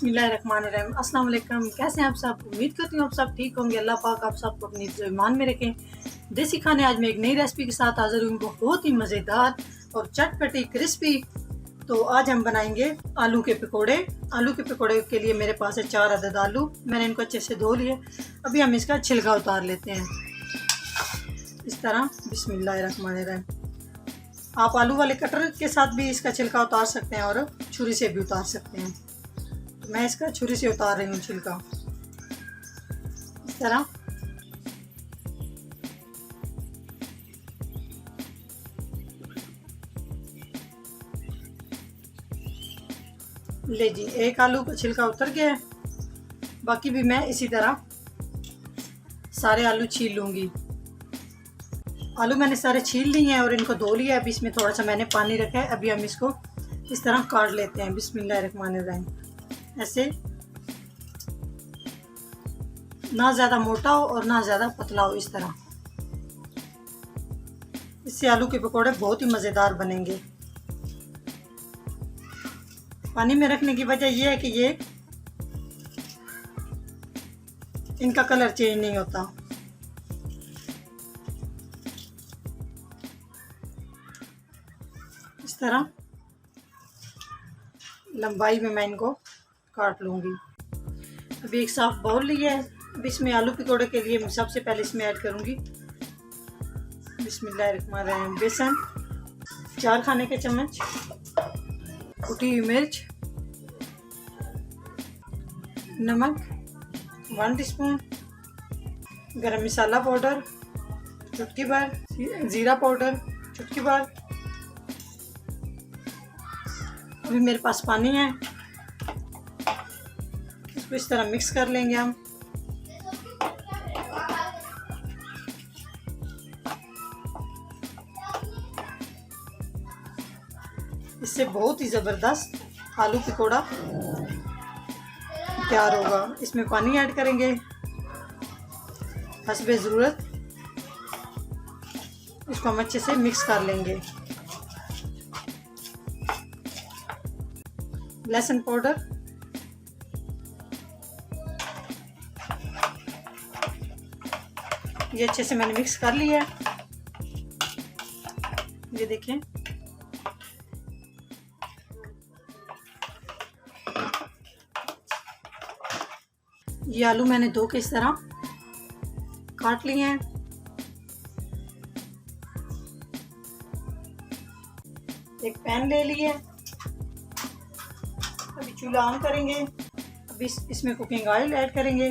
बिस्मिल्लाहिर्रहमानिर्रहीम। अस्सलाम वालेकुम। कैसे हैं आप सब? उम्मीद करती हूँ आप सब ठीक होंगे। अल्लाह पाक आप सबको अपनी ईमान में रखें। देसी खाने आज मैं एक नई रेसिपी के साथ हाजिर हूँ, बहुत ही मज़ेदार और चटपटी क्रिस्पी। तो आज हम बनाएंगे आलू के पकोड़े। आलू के पकोड़े के लिए मेरे पास है 4 अदद आलू। मैंने इनको अच्छे से धो लिए। अभी हम इसका छिलका उतार लेते हैं इस तरह। बिस्मिल्लाहिर्रहमानिर्रहीम। आप आलू वाले कटर के साथ भी इसका छिलका उतार सकते हैं और छुरी से भी उतार सकते हैं। तो मैं इसका छुरी से उतार रही हूँ छिलका इस तरह। ले जी, एक आलू का छिलका उतर गया है। बाकी भी मैं इसी तरह सारे आलू छील लूँगी। आलू मैंने सारे छील लिए हैं और इनको धो लिया है। अभी इसमें थोड़ा सा मैंने पानी रखा है। अभी हम इसको इस तरह काट लेते हैं। बिस्मिल्लाहिर्रहमानिर्रहीम। ऐसे ना ज़्यादा मोटा हो और ना ज़्यादा पतला हो, इस तरह। इससे आलू के पकौड़े बहुत ही मज़ेदार बनेंगे। पानी में रखने की वजह यह है कि ये इनका कलर चेंज नहीं होता। इस तरह लंबाई में मैं इनको काट लूँगी। अभी एक साफ बाउल लिया है। अब इसमें आलू पकौड़े के लिए सबसे पहले इसमें ऐड करूँगी बिस्मिल्लाहिर्रहमानिर्रहीम बेसन 4 खाने के चम्मच, कुटी हुई मिर्च, नमक 1 टीस्पून, गरम मसाला पाउडर चुटकी भर, ज़ीरा पाउडर चुटकी भर। अभी मेरे पास पानी है, इसको इस तरह मिक्स कर लेंगे हम। इससे बहुत ही ज़बरदस्त आलू पकौड़ा तैयार होगा। इसमें पानी ऐड करेंगे हस्बे ज़रूरत। इसको हम अच्छे से मिक्स कर लेंगे। लहसुन पाउडर, ये अच्छे से मैंने मिक्स कर लिया है। ये देखें, ये आलू मैंने धो के इस तरह काट लिए हैं। एक पैन ले लिए। अभी चूल्हा ऑन करेंगे। अभी इसमें कुकिंग ऑयल ऐड करेंगे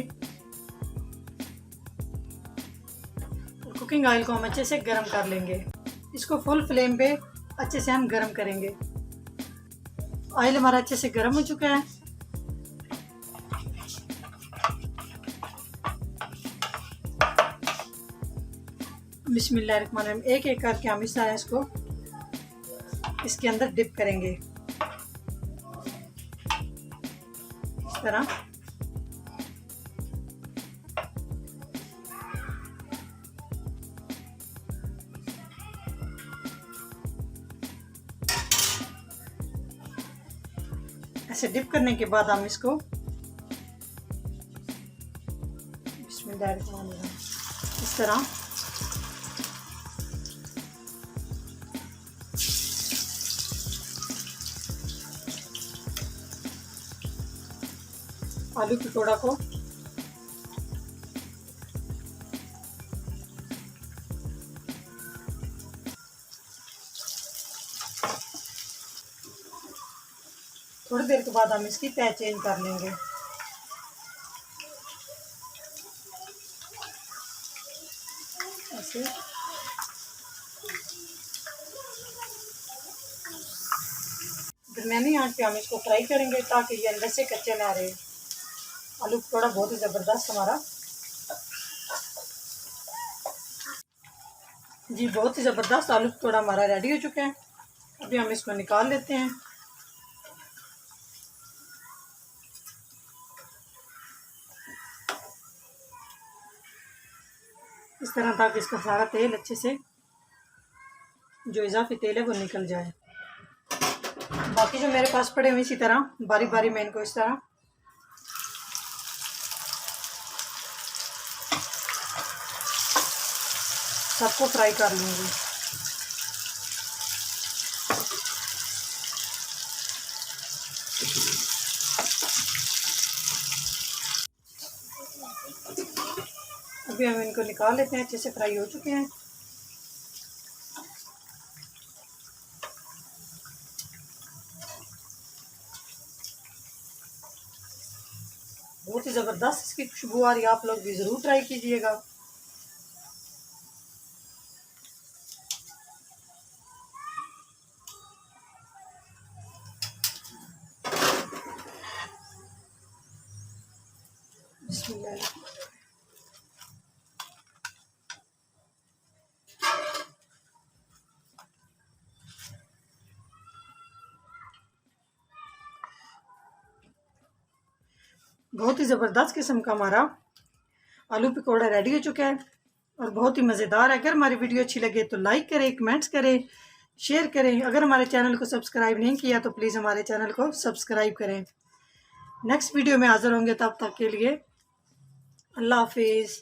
और कुकिंग ऑयल को हम अच्छे से गर्म कर लेंगे। इसको फुल फ्लेम पे अच्छे से हम गर्म करेंगे। ऑयल हमारा अच्छे से गर्म हो चुका है। बिस्मिल्लाहिर्रहमानिर्रहीम। एक एक करके हम इस तरह इसको इसके अंदर डिप करेंगे इस तरह। ऐसे डिप करने के बाद हम इसको बिस्मिल्लाहिर्रहमानिर्रहीम इस तरह आलू पकौड़ा को थोड़ी देर के बाद हम इसकी तह चेंज कर लेंगे। ऐसे दरमियानी आंच पे हम इसको फ्राई करेंगे ताकि ये अंदर से कच्चे ना रहे। आलू पकौड़ा बहुत ही ज़बरदस्त हमारा जी, बहुत ही ज़बरदस्त आलू पकौड़ा हमारा रेडी हो चुका है। अभी हम इसको निकाल लेते हैं। इस तरह ताकि इसका सारा तेल अच्छे से, जो इजाफी तेल है वो निकल जाए। बाकी जो मेरे पास पड़े हुए इसी तरह बारी बारी मैं इनको इस तरह सबको फ्राई कर लूँगी। अभी हम इनको निकाल लेते हैं, अच्छे से फ्राई हो चुके हैं। बहुत ही ज़बरदस्त इसकी खुशबू आ रही है, आप लोग भी ज़रूर ट्राई कीजिएगा। बिस्मिल्लाह। बहुत ही ज़बरदस्त किस्म का हमारा आलू पकौड़ा रेडी हो चुका है और बहुत ही मज़ेदार है। अगर हमारी वीडियो अच्छी लगे तो लाइक करें, कमेंट्स करें, शेयर करें। अगर हमारे चैनल को सब्सक्राइब नहीं किया तो प्लीज़ हमारे चैनल को सब्सक्राइब करें। नेक्स्ट वीडियो में हाज़िर होंगे, तब तक के लिए अल्लाह हाफिज़।